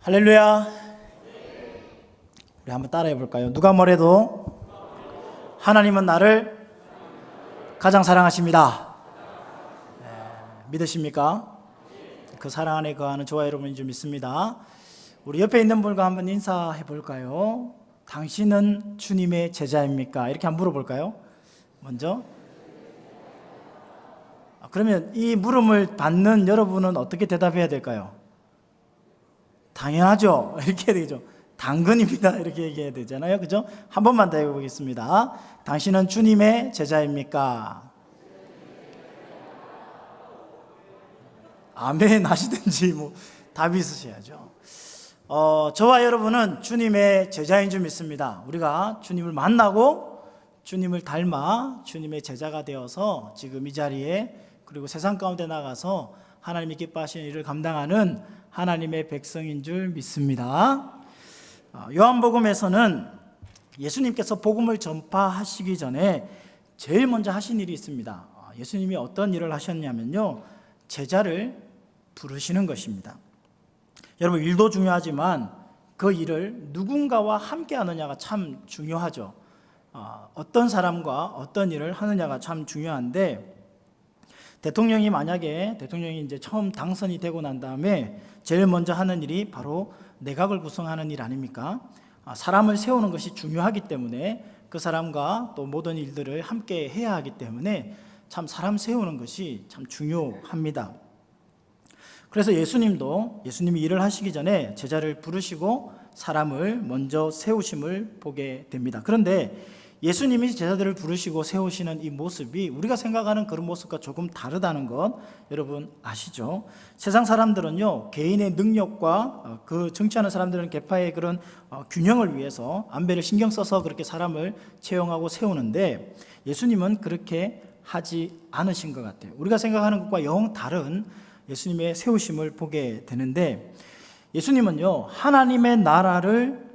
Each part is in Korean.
할렐루야. 우리 한번 따라해 볼까요? 누가 뭐래도 하나님은 나를 가장 사랑하십니다. 믿으십니까? 그 사랑 안에 거하는 저와 여러분인 줄 믿습니다. 우리 옆에 있는 분과 한번 인사해 볼까요? 당신은 주님의 제자입니까? 이렇게 한번 물어볼까요? 먼저. 그러면 이 물음을 받는 여러분은 어떻게 대답해야 될까요? 당연하죠. 이렇게 해야 되죠. 당근입니다. 이렇게 얘기해야 되잖아요. 그죠? 한 번만 더 해보겠습니다. 당신은 주님의 제자입니까? 아멘 하시든지 답이 있으셔야죠. 저와 여러분은 주님의 제자인 줄 믿습니다. 우리가 주님을 만나고 주님을 닮아 주님의 제자가 되어서 지금 이 자리에 그리고 세상 가운데 나가서 하나님이 기뻐하시는 일을 감당하는 하나님의 백성인 줄 믿습니다. 요한복음에서는 예수님께서 복음을 전파하시기 전에 제일 먼저 하신 일이 있습니다. 예수님이 어떤 일을 하셨냐면요, 제자를 부르시는 것입니다. 여러분, 일도 중요하지만 그 일을 누군가와 함께 하느냐가 참 중요하죠. 어떤 사람과 어떤 일을 하느냐가 참 중요한데, 대통령이 만약에 이제 처음 당선이 되고 난 다음에 제일 먼저 하는 일이 바로 내각을 구성하는 일 아닙니까? 사람을 세우는 것이 중요하기 때문에 그 사람과 또 모든 일들을 함께 해야 하기 때문에 참 사람 세우는 것이 참 중요합니다. 그래서 예수님이 일을 하시기 전에 제자를 부르시고 사람을 먼저 세우심을 보게 됩니다. 그런데 예수님이 제자들을 부르시고 세우시는 이 모습이 우리가 생각하는 그런 모습과 조금 다르다는 것 여러분 아시죠? 세상 사람들은요, 개인의 능력과 그 정치하는 사람들은 계파의 그런 균형을 위해서 안배를 신경 써서 그렇게 사람을 채용하고 세우는데 예수님은 그렇게 하지 않으신 것 같아요. 우리가 생각하는 것과 영 다른 예수님의 세우심을 보게 되는데, 예수님은요, 하나님의 나라를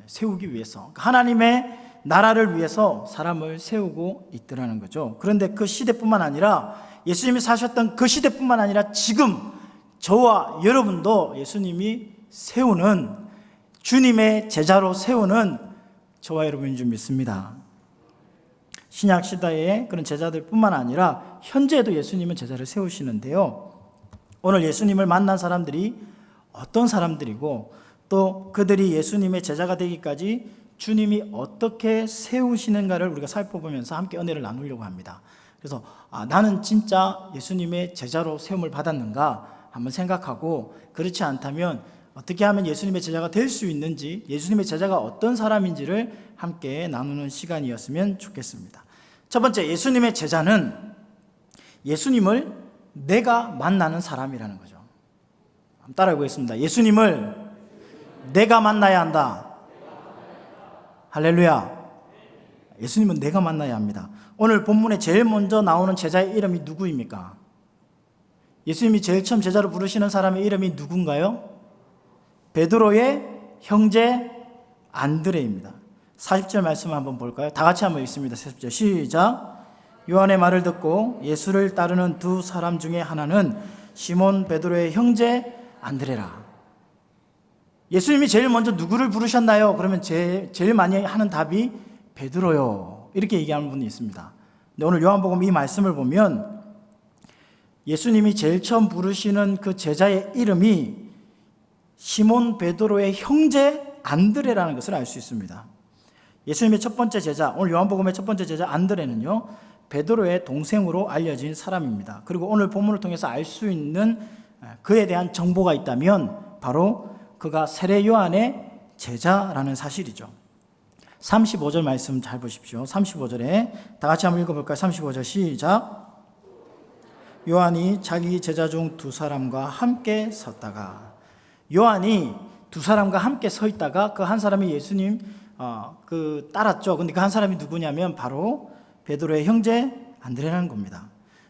세우기 위해서, 하나님의 나라를 위해서 사람을 세우고 있더라는 거죠. 그런데 그 시대뿐만 아니라, 예수님이 사셨던 그 시대뿐만 아니라 지금 저와 여러분도 예수님이 세우는, 주님의 제자로 세우는 저와 여러분인 줄 믿습니다. 신약 시대의 그런 제자들뿐만 아니라 현재도 예수님은 제자를 세우시는데요, 오늘 예수님을 만난 사람들이 어떤 사람들이고 또 그들이 예수님의 제자가 되기까지 주님이 어떻게 세우시는가를 우리가 살펴보면서 함께 은혜를 나누려고 합니다. 그래서 나는 진짜 예수님의 제자로 세움을 받았는가 한번 생각하고, 그렇지 않다면 어떻게 하면 예수님의 제자가 될 수 있는지, 예수님의 제자가 어떤 사람인지를 함께 나누는 시간이었으면 좋겠습니다. 첫 번째, 예수님의 제자는 예수님을 내가 만나는 사람이라는 거죠. 한번 따라해 보겠습니다. 예수님을 내가 만나야 한다. 할렐루야. 예수님은 내가 만나야 합니다. 오늘 본문에 제일 먼저 나오는 제자의 이름이 누구입니까? 예수님이 제일 처음 제자로 부르시는 사람의 이름이 누군가요? 베드로의 형제 안드레입니다. 40절 말씀을 한번 볼까요? 다 같이 한번 읽습니다. 40절 시작. 요한의 말을 듣고 예수를 따르는 두 사람 중에 하나는 시몬 베드로의 형제 안드레라. 예수님이 제일 먼저 누구를 부르셨나요? 그러면 제일 많이 하는 답이 베드로요, 이렇게 얘기하는 분이 있습니다. 근데 오늘 요한복음 이 말씀을 보면 예수님이 제일 처음 부르시는 그 제자의 이름이 시몬 베드로의 형제 안드레라는 것을 알 수 있습니다. 예수님의 첫 번째 제자, 오늘 요한복음의 첫 번째 제자 안드레는요, 베드로의 동생으로 알려진 사람입니다. 그리고 오늘 본문을 통해서 알 수 있는 그에 대한 정보가 있다면 바로 그가 세례 요한의 제자라는 사실이죠. 35절 말씀 잘 보십시오. 35절에 다 같이 한번 읽어볼까요? 35절 시작. 요한이 자기 제자 중 두 사람과 함께 섰다가, 요한이 두 사람과 함께 서 있다가 그 한 사람이 예수님 따랐죠. 근데 그 한 사람이 누구냐면 바로 베드로의 형제 안드레라는 겁니다.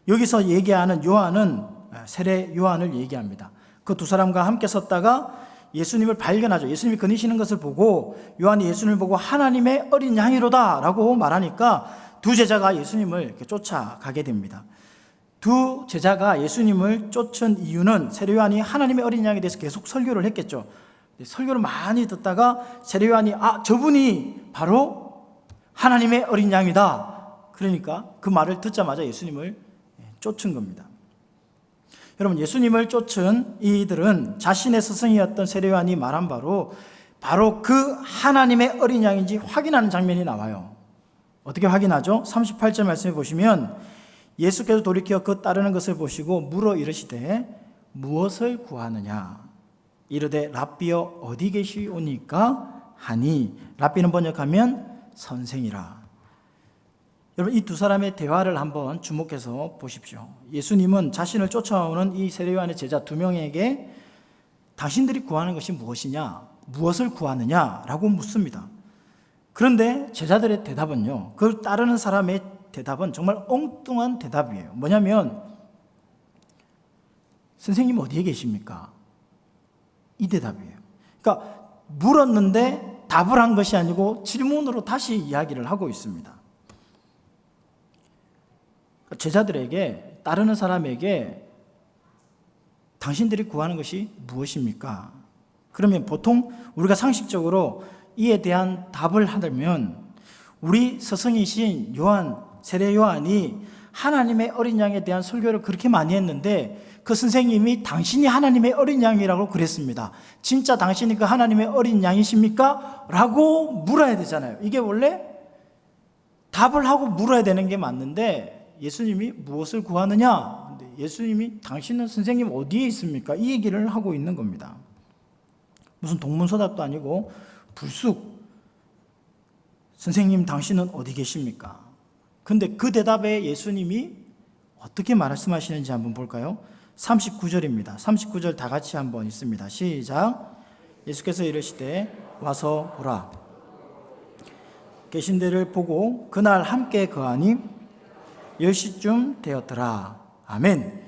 여기서 얘기하는 요한은 세례 요한을 얘기합니다. 그 두 사람과 함께 섰다가 예수님을 발견하죠. 예수님이 거니시는 것을 보고 요한이 예수님을 보고 하나님의 어린 양이로다 라고 말하니까 두 제자가 예수님을 이렇게 쫓아가게 됩니다. 두 제자가 예수님을 쫓은 이유는 세례 요한이 하나님의 어린 양에 대해서 계속 설교를 했겠죠. 설교를 많이 듣다가 세례요한이 저분이 바로 하나님의 어린 양이다. 그러니까 그 말을 듣자마자 예수님을 쫓은 겁니다. 여러분, 예수님을 쫓은 이들은 자신의 스승이었던 세례요한이 말한 바로 그 하나님의 어린 양인지 확인하는 장면이 나와요. 어떻게 확인하죠? 38절 말씀해 보시면 예수께서 돌이켜 그 따르는 것을 보시고 물어 이르시되 무엇을 구하느냐? 이르되 랍비여 어디 계시오니까 하니, 랍비는 번역하면 선생이라. 여러분, 이 두 사람의 대화를 한번 주목해서 보십시오. 예수님은 자신을 쫓아오는 이 세례요한의 제자 두 명에게 당신들이 구하는 것이 무엇이냐, 무엇을 구하느냐라고 묻습니다. 그런데 제자들의 대답은요, 그걸 따르는 사람의 대답은 정말 엉뚱한 대답이에요. 뭐냐면 선생님 어디에 계십니까? 이 대답이에요. 그러니까 물었는데 답을 한 것이 아니고 질문으로 다시 이야기를 하고 있습니다. 제자들에게, 따르는 사람에게 당신들이 구하는 것이 무엇입니까? 그러면 보통 우리가 상식적으로 이에 대한 답을 하려면 우리 스승이신 세례 요한이 하나님의 어린 양에 대한 설교를 그렇게 많이 했는데 그 선생님이 당신이 하나님의 어린 양이라고 그랬습니다. 진짜 당신이 그 하나님의 어린 양이십니까? 라고 물어야 되잖아요. 이게 원래 답을 하고 물어야 되는 게 맞는데 예수님이 무엇을 구하느냐? 예수님이 당신은 선생님 어디에 있습니까? 이 얘기를 하고 있는 겁니다. 무슨 동문서답도 아니고 불쑥 선생님 당신은 어디 계십니까? 근데 그 대답에 예수님이 어떻게 말씀하시는지 한번 볼까요? 39절입니다. 39절 다 같이 한번 읽습니다. 시작. 예수께서 이르시되 와서 보라. 계신 데를 보고 그날 함께 거하니 10시쯤 되었더라. 아멘.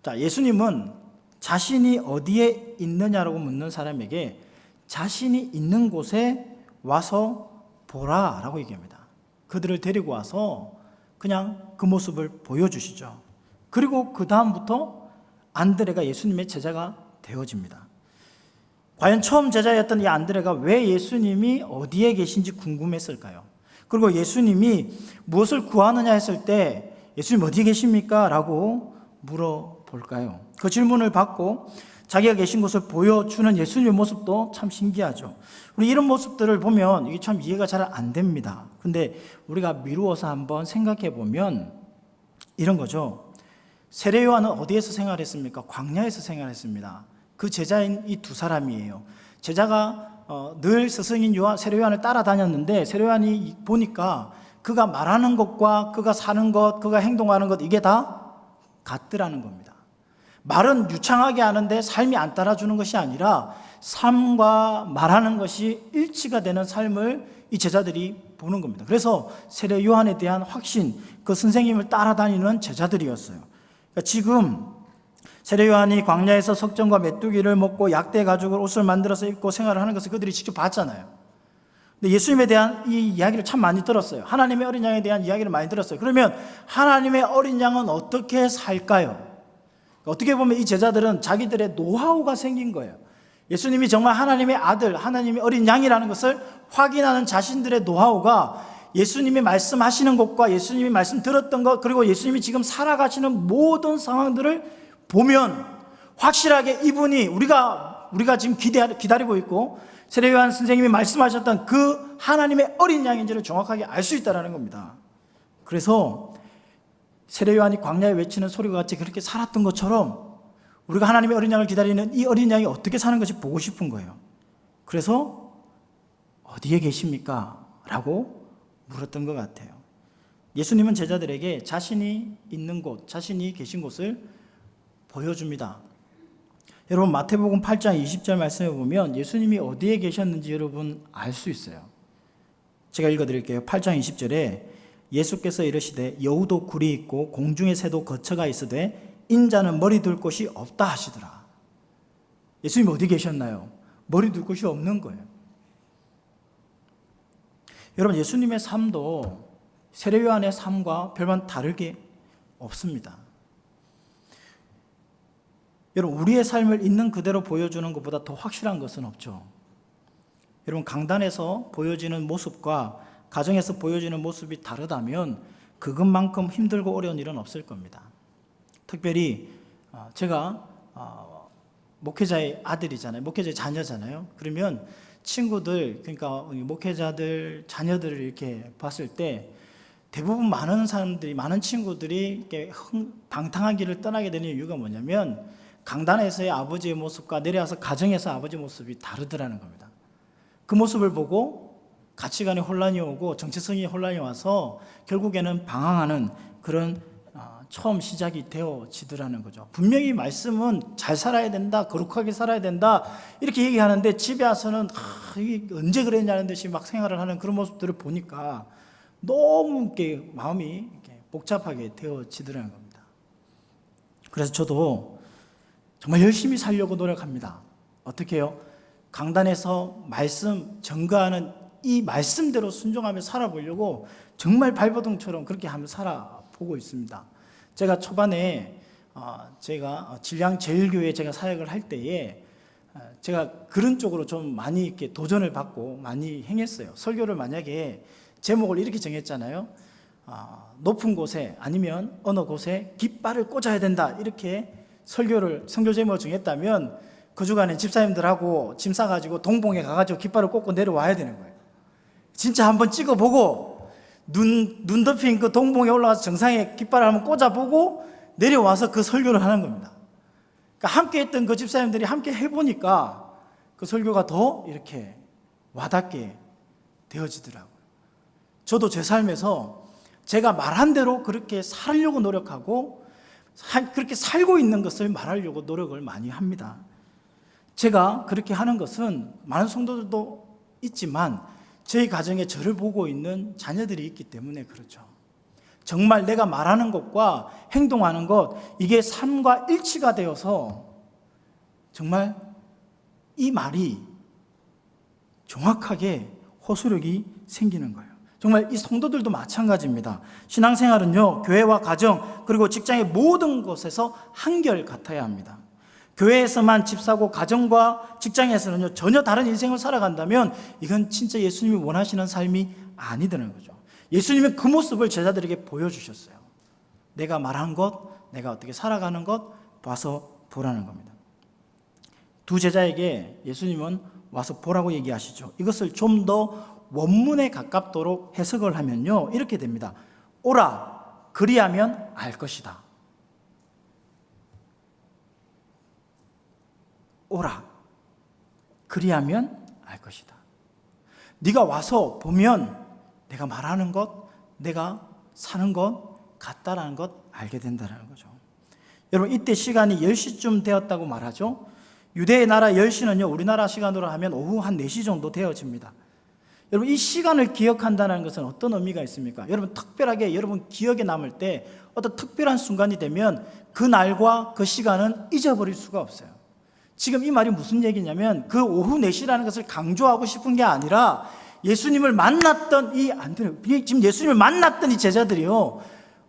자, 예수님은 자신이 어디에 있느냐라고 묻는 사람에게 자신이 있는 곳에 와서 보라라고 얘기합니다. 그들을 데리고 와서 그냥 그 모습을 보여주시죠. 그리고 그 다음부터 안드레가 예수님의 제자가 되어집니다. 과연 처음 제자였던 이 안드레가 왜 예수님이 어디에 계신지 궁금했을까요? 그리고 예수님이 무엇을 구하느냐 했을 때 예수님 어디에 계십니까? 라고 물어볼까요? 그 질문을 받고 자기가 계신 곳을 보여주는 예수님의 모습도 참 신기하죠. 우리 이런 모습들을 보면 이게 참 이해가 잘 안 됩니다. 근데 우리가 미루어서 한번 생각해 보면 이런 거죠. 세례 요한은 어디에서 생활했습니까? 광야에서 생활했습니다. 그 제자인 이 두 사람이에요. 제자가 늘 스승인 세례 요한을 따라다녔는데 세례 요한이 보니까 그가 말하는 것과 그가 사는 것, 그가 행동하는 것 이게 다 같더라는 겁니다. 말은 유창하게 하는데 삶이 안 따라주는 것이 아니라 삶과 말하는 것이 일치가 되는 삶을 이 제자들이 보는 겁니다. 그래서 세례 요한에 대한 확신, 그 선생님을 따라다니는 제자들이었어요. 그러니까 지금 세례 요한이 광야에서 석정과 메뚜기를 먹고 약대 가죽을 옷을 만들어서 입고 생활을 하는 것을 그들이 직접 봤잖아요. 근데 예수님에 대한 이 이야기를 참 많이 들었어요. 하나님의 어린 양에 대한 이야기를 많이 들었어요. 그러면 하나님의 어린 양은 어떻게 살까요? 어떻게 보면 이 제자들은 자기들의 노하우가 생긴 거예요. 예수님이 정말 하나님의 아들, 하나님의 어린 양이라는 것을 확인하는 자신들의 노하우가 예수님이 말씀하시는 것과 예수님이 말씀 들었던 것, 그리고 예수님이 지금 살아가시는 모든 상황들을 보면 확실하게 이분이 우리가 지금 기다리고 있고 세례 요한 선생님이 말씀하셨던 그 하나님의 어린 양인지를 정확하게 알 수 있다는 겁니다. 그래서 세례 요한이 광야에 외치는 소리가 같이 그렇게 살았던 것처럼 우리가 하나님의 어린 양을 기다리는 이 어린 양이 어떻게 사는 것이 보고 싶은 거예요. 그래서 어디에 계십니까? 라고 물었던 것 같아요. 예수님은 제자들에게 자신이 있는 곳, 자신이 계신 곳을 보여줍니다. 여러분 마태복음 8장 20절 말씀에 보면 예수님이 어디에 계셨는지 여러분 알 수 있어요. 제가 읽어드릴게요. 8장 20절에 예수께서 이르시되 여우도 굴이 있고 공중의 새도 거처가 있으되 인자는 머리 둘 곳이 없다 하시더라. 예수님이 어디 계셨나요? 머리 둘 곳이 없는 거예요. 여러분 예수님의 삶도 세례 요한의 삶과 별반 다르게 없습니다. 여러분, 우리의 삶을 있는 그대로 보여주는 것보다 더 확실한 것은 없죠. 여러분, 강단에서 보여지는 모습과 가정에서 보여지는 모습이 다르다면 그것만큼 힘들고 어려운 일은 없을 겁니다. 특별히 제가 목회자의 아들이잖아요. 목회자의 자녀잖아요. 그러면 친구들, 그러니까 목회자들 자녀들을 이렇게 봤을 때 대부분 많은 사람들이, 많은 친구들이 이렇게 방탕한 길을 떠나게 되는 이유가 뭐냐면 강단에서의 아버지의 모습과 내려와서 가정에서 아버지의 모습이 다르더라는 겁니다. 그 모습을 보고 가치관에 혼란이 오고 정체성이 혼란이 와서 결국에는 방황하는 그런 처음 시작이 되어지더라는 거죠. 분명히 말씀은 잘 살아야 된다, 거룩하게 살아야 된다 이렇게 얘기하는데 집에 와서는 이게 언제 그랬냐는 듯이 막 생활을 하는 그런 모습들을 보니까 너무 이렇게 마음이 이렇게 복잡하게 되어지더라는 겁니다. 그래서 저도 정말 열심히 살려고 노력합니다. 어떻게 해요? 강단에서 말씀 전가하는 이 말씀대로 순종하며 살아보려고 정말 발버둥처럼 그렇게 하며 살아보고 있습니다. 제가 초반에 제가 진량제일교회에 제가 사역을 할 때에 제가 그런 쪽으로 좀 많이 이렇게 도전을 받고 많이 행했어요. 설교를 만약에 제목을 이렇게 정했잖아요. 높은 곳에 아니면 어느 곳에 깃발을 꽂아야 된다 이렇게 설교 제목을 정했다면 그 주간에 집사님들하고 짐 싸가지고 동봉에 가가지고 깃발을 꽂고 내려와야 되는 거예요. 진짜 한번 찍어보고 눈 덮인 그 동봉에 올라가서 정상에 깃발을 한번 꽂아보고 내려와서 그 설교를 하는 겁니다. 그러니까 함께 했던 그 집사님들이 함께 해보니까 그 설교가 더 이렇게 와닿게 되어지더라고요. 저도 제 삶에서 제가 말한 대로 그렇게 살려고 노력하고 그렇게 살고 있는 것을 말하려고 노력을 많이 합니다. 제가 그렇게 하는 것은 많은 성도들도 있지만 저희 가정에 저를 보고 있는 자녀들이 있기 때문에 그렇죠. 정말 내가 말하는 것과 행동하는 것 이게 삶과 일치가 되어서 정말 이 말이 정확하게 호소력이 생기는 거예요. 정말 이 성도들도 마찬가지입니다. 신앙생활은요, 교회와 가정 그리고 직장의 모든 곳에서 한결 같아야 합니다. 교회에서만 집 사고 가정과 직장에서는요 전혀 다른 인생을 살아간다면 이건 진짜 예수님이 원하시는 삶이 아니라는 거죠. 예수님은 그 모습을 제자들에게 보여주셨어요. 내가 말한 것, 내가 어떻게 살아가는 것 와서 보라는 겁니다. 두 제자에게 예수님은 와서 보라고 얘기하시죠. 이것을 좀 더 원문에 가깝도록 해석을 하면요 이렇게 됩니다. 오라, 그리하면 알 것이다. 오라, 그리하면 알 것이다. 네가 와서 보면 내가 말하는 것, 내가 사는 것 같다라는 것 알게 된다는 거죠. 여러분, 이때 시간이 10시쯤 되었다고 말하죠. 유대의 나라 10시는요 우리나라 시간으로 하면 오후 한 4시 정도 되어집니다. 여러분, 이 시간을 기억한다는 것은 어떤 의미가 있습니까? 여러분, 특별하게 여러분 기억에 남을 때 어떤 특별한 순간이 되면 그 날과 그 시간은 잊어버릴 수가 없어요. 지금 이 말이 무슨 얘기냐면 그 오후 4시라는 것을 강조하고 싶은 게 아니라 예수님을 만났던 지금 예수님을 만났던 이 제자들이요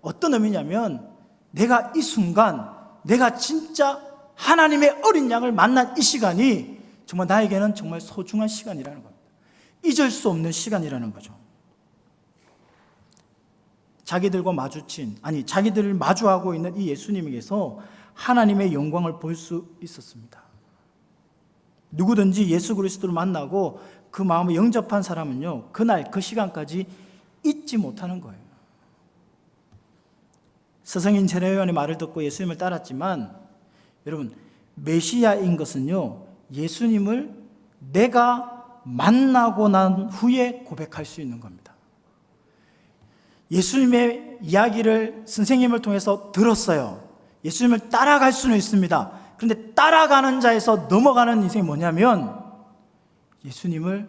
어떤 의미냐면 내가 이 순간 내가 진짜 하나님의 어린 양을 만난 이 시간이 정말 나에게는 정말 소중한 시간이라는 겁니다. 잊을 수 없는 시간이라는 거죠. 자기들과 자기들을 마주하고 있는 이 예수님에게서 하나님의 영광을 볼 수 있었습니다. 누구든지 예수 그리스도를 만나고 그 마음을 영접한 사람은요 그날 그 시간까지 잊지 못하는 거예요. 스승인 제레요한의 말을 듣고 예수님을 따랐지만 여러분, 메시아인 것은요 예수님을 내가 만나고 난 후에 고백할 수 있는 겁니다. 예수님의 이야기를 선생님을 통해서 들었어요. 예수님을 따라갈 수는 있습니다. 그런데 따라가는 자에서 넘어가는 인생이 뭐냐면 예수님을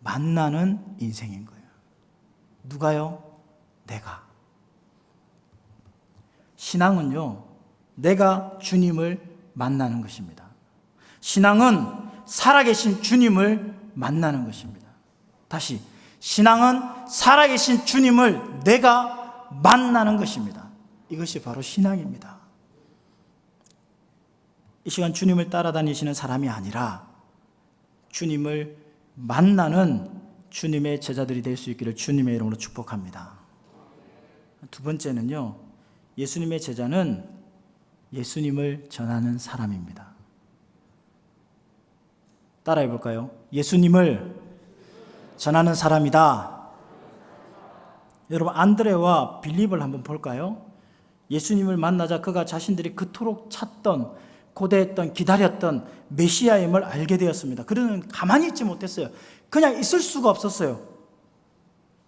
만나는 인생인 거예요. 누가요? 내가. 신앙은요 내가 주님을 만나는 것입니다. 신앙은 살아계신 주님을 만나는 것입니다. 다시, 신앙은 살아계신 주님을 내가 만나는 것입니다. 이것이 바로 신앙입니다. 이 시간 주님을 따라다니시는 사람이 아니라 주님을 만나는 주님의 제자들이 될 수 있기를 주님의 이름으로 축복합니다. 두 번째는요, 예수님의 제자는 예수님을 전하는 사람입니다. 따라해 볼까요? 예수님을 전하는 사람이다. 여러분, 안드레와 빌립을 한번 볼까요? 예수님을 만나자 그가 자신들이 그토록 찾던, 고대했던, 기다렸던 메시아임을 알게 되었습니다. 그들은 가만히 있지 못했어요. 그냥 있을 수가 없었어요.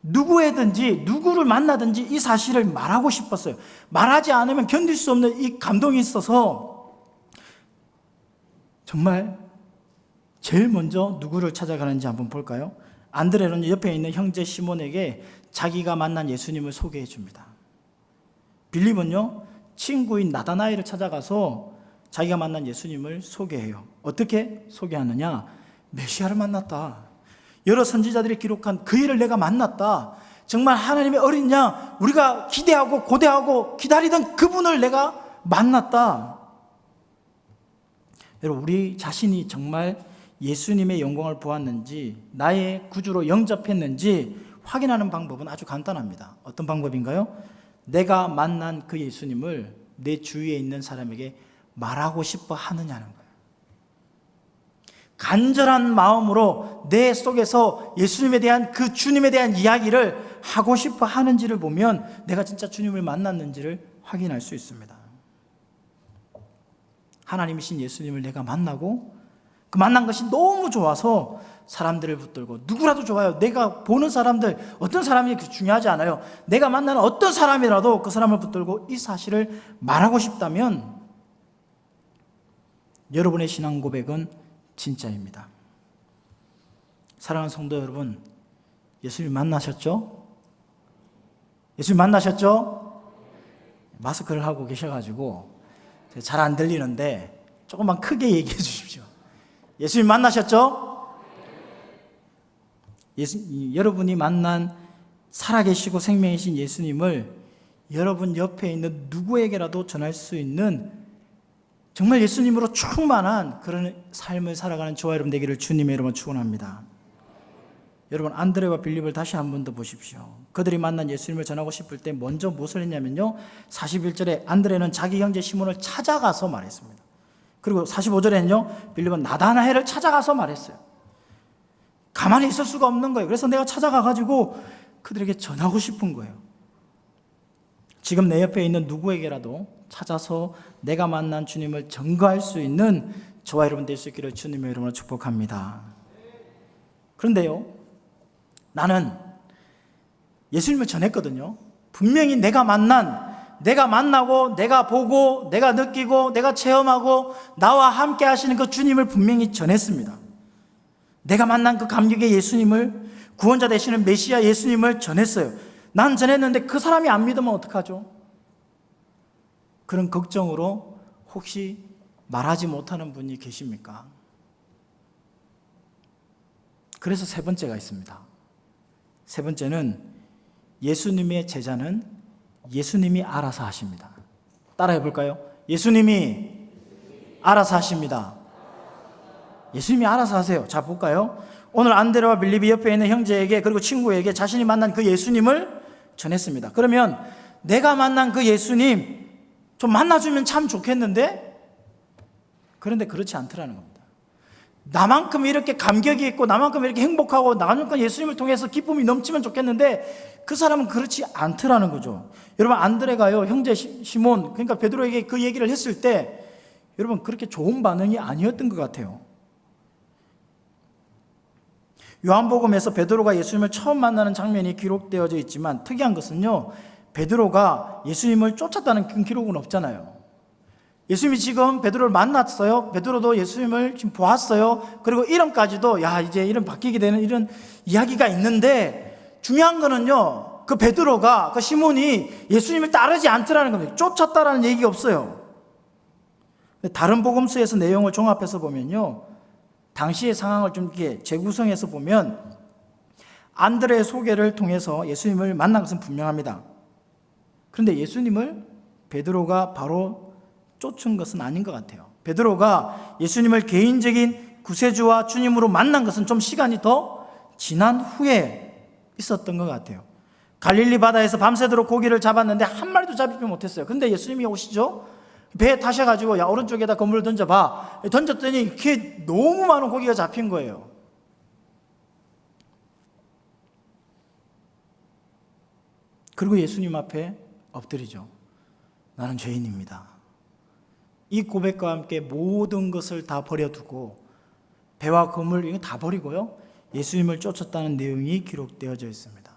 누구에든지 누구를 만나든지 이 사실을 말하고 싶었어요. 말하지 않으면 견딜 수 없는 이 감동이 있어서 정말 제일 먼저 누구를 찾아가는지 한번 볼까요? 안드레는 옆에 있는 형제 시몬에게 자기가 만난 예수님을 소개해 줍니다. 빌립은요, 친구인 나다나엘을 찾아가서 자기가 만난 예수님을 소개해요. 어떻게 소개하느냐? 메시아를 만났다. 여러 선지자들이 기록한 그 일을 내가 만났다. 정말 하나님의 어린 양, 우리가 기대하고 고대하고 기다리던 그분을 내가 만났다. 여러분, 우리 자신이 정말 예수님의 영광을 보았는지, 나의 구주로 영접했는지 확인하는 방법은 아주 간단합니다. 어떤 방법인가요? 내가 만난 그 예수님을 내 주위에 있는 사람에게 말하고 싶어 하느냐는 거예요. 간절한 마음으로 내 속에서 예수님에 대한, 그 주님에 대한 이야기를 하고 싶어 하는지를 보면 내가 진짜 주님을 만났는지를 확인할 수 있습니다. 하나님이신 예수님을 내가 만나고 그 만난 것이 너무 좋아서 사람들을 붙들고, 누구라도 좋아요. 내가 보는 사람들, 어떤 사람이 중요하지 않아요. 내가 만나는 어떤 사람이라도 그 사람을 붙들고 이 사실을 말하고 싶다면 여러분의 신앙 고백은 진짜입니다. 사랑하는 성도 여러분, 예수님 만나셨죠? 예수님 만나셨죠? 마스크를 하고 계셔가지고 잘 안 들리는데 조금만 크게 얘기해 주십시오. 예수님 만나셨죠? 여러분이 만난 살아계시고 생명이신 예수님을 여러분 옆에 있는 누구에게라도 전할 수 있는 정말 예수님으로 충만한 그런 삶을 살아가는 저와 여러분 되기를 주님의 이름으로 축원합니다. 여러분, 안드레와 빌립을 다시 한 번 더 보십시오. 그들이 만난 예수님을 전하고 싶을 때 먼저 무엇을 했냐면요, 41절에 안드레는 자기 형제 시몬을 찾아가서 말했습니다. 그리고 45절에는요, 빌립은 나다나엘을 찾아가서 말했어요. 가만히 있을 수가 없는 거예요. 그래서 내가 찾아가가지고 그들에게 전하고 싶은 거예요. 지금 내 옆에 있는 누구에게라도 찾아서 내가 만난 주님을 증거할 수 있는 저와 여러분 될 수 있기를 주님의 이름으로 축복합니다. 그런데요, 나는 예수님을 전했거든요. 분명히 내가 만나고 내가 보고 내가 느끼고 내가 체험하고 나와 함께 하시는 그 주님을 분명히 전했습니다. 내가 만난 그 감격의 예수님을, 구원자 되시는 메시아 예수님을 전했어요. 난 전했는데 그 사람이 안 믿으면 어떡하죠? 그런 걱정으로 혹시 말하지 못하는 분이 계십니까? 그래서 세 번째가 있습니다. 세 번째는 예수님의 제자는 예수님이 알아서 하십니다. 따라해 볼까요? 예수님이 알아서 하십니다. 예수님이 알아서 하세요. 자, 볼까요? 오늘 안드레와 빌립이 옆에 있는 형제에게, 그리고 친구에게 자신이 만난 그 예수님을 전했습니다. 그러면 내가 만난 그 예수님 좀 만나주면 참 좋겠는데? 그런데 그렇지 않더라는 겁니다. 나만큼 이렇게 감격이 있고 나만큼 이렇게 행복하고 나만큼 예수님을 통해서 기쁨이 넘치면 좋겠는데 그 사람은 그렇지 않더라는 거죠. 여러분, 안드레가요, 형제 시몬, 그러니까 베드로에게 그 얘기를 했을 때 여러분 그렇게 좋은 반응이 아니었던 것 같아요. 요한복음에서 베드로가 예수님을 처음 만나는 장면이 기록되어져 있지만 특이한 것은요, 베드로가 예수님을 쫓았다는 그 기록은 없잖아요. 예수님이 지금 베드로를 만났어요. 베드로도 예수님을 지금 보았어요. 그리고 이름까지도 이제 이름 바뀌게 되는 이런 이야기가 있는데, 중요한 거는요, 그 베드로가, 그 시몬이 예수님을 따르지 않더라는 겁니다. 쫓았다라는 얘기가 없어요. 다른 복음서에서 내용을 종합해서 보면요, 당시의 상황을 좀 이렇게 재구성해서 보면 안드레의 소개를 통해서 예수님을 만난 것은 분명합니다. 그런데 예수님을 베드로가 바로 쫓은 것은 아닌 것 같아요. 베드로가 예수님을 개인적인 구세주와 주님으로 만난 것은 좀 시간이 더 지난 후에 있었던 것 같아요. 갈릴리 바다에서 밤새도록 고기를 잡았는데 한 마리도 잡지 못했어요. 근데 예수님이 오시죠? 배에 타셔가지고 야 오른쪽에다 그물을 던져봐. 던졌더니 이렇게 너무 많은 고기가 잡힌 거예요. 그리고 예수님 앞에 엎드리죠. 나는 죄인입니다. 이 고백과 함께 모든 것을 다 버려두고 배와 그물 이거 다 버리고요. 예수님을 쫓았다는 내용이 기록되어져 있습니다.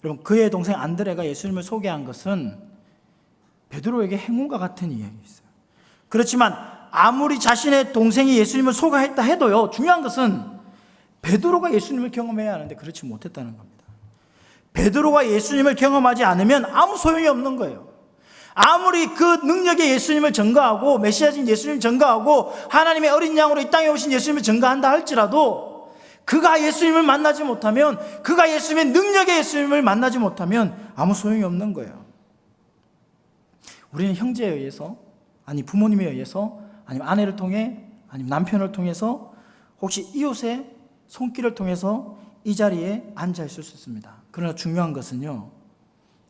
여러분 그의 동생 안드레가 예수님을 소개한 것은 베드로에게 행운과 같은 이야기였어요. 그렇지만 아무리 자신의 동생이 예수님을 소개했다 해도요. 중요한 것은 베드로가 예수님을 경험해야 하는데 그렇지 못했다는 겁니다. 베드로가 예수님을 경험하지 않으면 아무 소용이 없는 거예요. 아무리 그 능력의 예수님을 전가하고 메시아진 예수님을 전가하고 하나님의 어린 양으로 이 땅에 오신 예수님을 전가한다 할지라도 그가 예수님을 만나지 못하면 그가 예수님의 능력의 예수님을 만나지 못하면 아무 소용이 없는 거예요. 우리는 형제에 의해서 아니 부모님에 의해서 아니면 아내를 통해 아니면 남편을 통해서 혹시 이웃의 손길을 통해서 이 자리에 앉아 있을 수 있습니다. 그러나 중요한 것은요.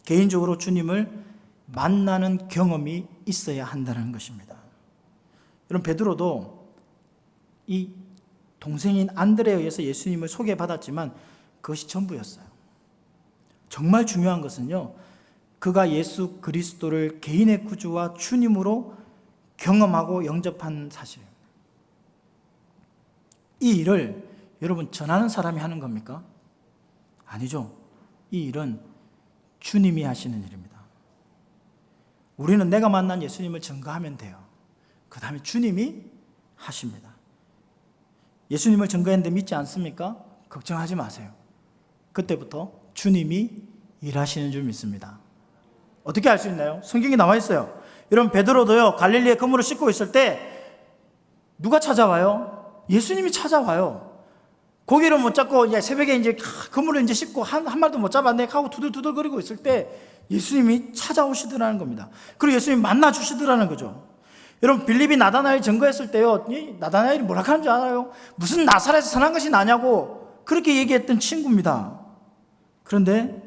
개인적으로 주님을 만나는 경험이 있어야 한다는 것입니다. 여러분 베드로도 이 동생인 안드레에 의해서 예수님을 소개받았지만 그것이 전부였어요. 정말 중요한 것은요. 그가 예수 그리스도를 개인의 구주와 주님으로 경험하고 영접한 사실입니다. 이 일을 여러분 전하는 사람이 하는 겁니까? 아니죠. 이 일은 주님이 하시는 일입니다. 우리는 내가 만난 예수님을 증거하면 돼요. 그 다음에 주님이 하십니다. 예수님을 증거했는데 믿지 않습니까? 걱정하지 마세요. 그때부터 주님이 일하시는 줄 믿습니다. 어떻게 알 수 있나요? 성경에 나와 있어요. 여러분 베드로도요 갈릴리에 그물을 씻고 있을 때 누가 찾아와요? 예수님이 찾아와요. 고기를 못 잡고 이제 새벽에 이제 그물을 이제 씻고 한 마리도 못 잡았네 하고 두들두들거리고 있을 때 예수님이 찾아오시더라는 겁니다. 그리고 예수님이 만나 주시더라는 거죠. 여러분 빌립이 나다나엘 증거했을 때요 나다나엘이 뭐라 하는 줄 알아요? 무슨 나사렛에서 선한 것이 나냐고 그렇게 얘기했던 친구입니다. 그런데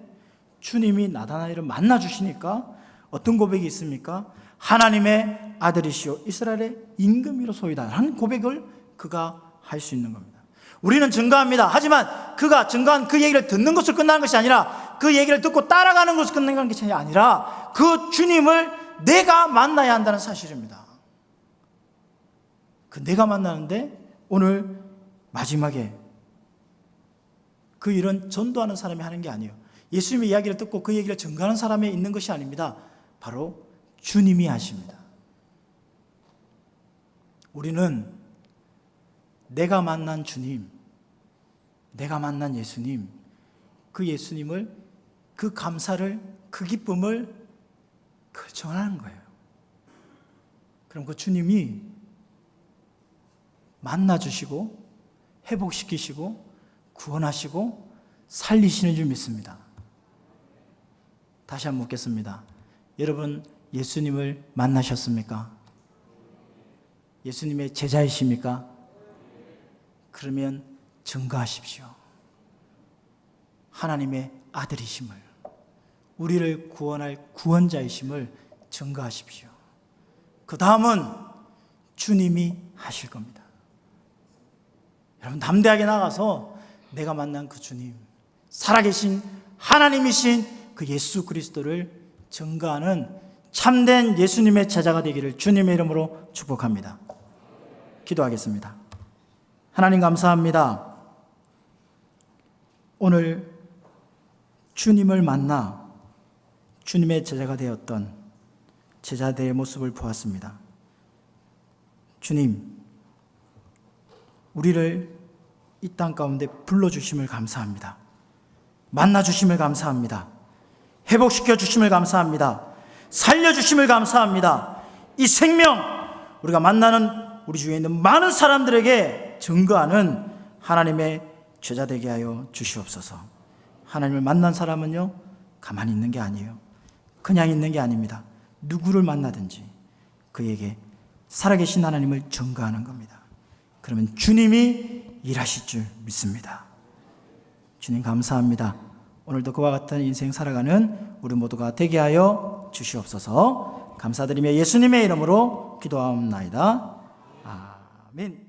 주님이 나다나엘을 만나 주시니까 어떤 고백이 있습니까? 하나님의 아들이시오 이스라엘의 임금이로 소이다 하는 고백을 그가 할 수 있는 겁니다. 우리는 증거합니다. 하지만 그가 증거한 그 얘기를 듣는 것으로 끝나는 것이 아니라 그 얘기를 듣고 따라가는 것으로 끝나는 것이 아니라 그 주님을 내가 만나야 한다는 사실입니다. 그 내가 만나는데 오늘 마지막에 그 일은 전도하는 사람이 하는 게 아니에요. 예수님의 이야기를 듣고 그 얘기를 증거하는 사람이 있는 것이 아닙니다. 바로 주님이 하십니다. 우리는 내가 만난 주님, 내가 만난 예수님, 그 예수님을, 그 감사를, 그 기쁨을 전하는 거예요. 그럼 그 주님이 만나주시고 회복시키시고 구원하시고 살리시는 줄 믿습니다. 다시 한번 묻겠습니다. 여러분 예수님을 만나셨습니까? 예수님의 제자이십니까? 그러면 증거하십시오. 하나님의 아들이심을, 우리를 구원할 구원자이심을 증거하십시오. 그 다음은 주님이 하실 겁니다. 여러분 담대하게 나가서 내가 만난 그 주님, 살아계신 하나님이신 그 예수 그리스도를 증거하는 참된 예수님의 제자가 되기를 주님의 이름으로 축복합니다. 기도하겠습니다. 하나님 감사합니다. 오늘 주님을 만나 주님의 제자가 되었던 제자들의 모습을 보았습니다. 주님, 우리를 이 땅 가운데 불러주심을 감사합니다. 만나주심을 감사합니다. 회복시켜 주심을 감사합니다. 살려주심을 감사합니다. 이 생명, 우리가 만나는 우리 주위에 있는 많은 사람들에게 증거하는 하나님의 제자 되게 하여 주시옵소서. 하나님을 만난 사람은요 가만히 있는 게 아니에요. 그냥 있는 게 아닙니다. 누구를 만나든지 그에게 살아계신 하나님을 증거하는 겁니다. 그러면 주님이 일하실 줄 믿습니다. 주님 감사합니다. 오늘도 그와 같은 인생 살아가는 우리 모두가 되게 하여 주시옵소서. 감사드리며 예수님의 이름으로 기도하옵나이다. 아멘.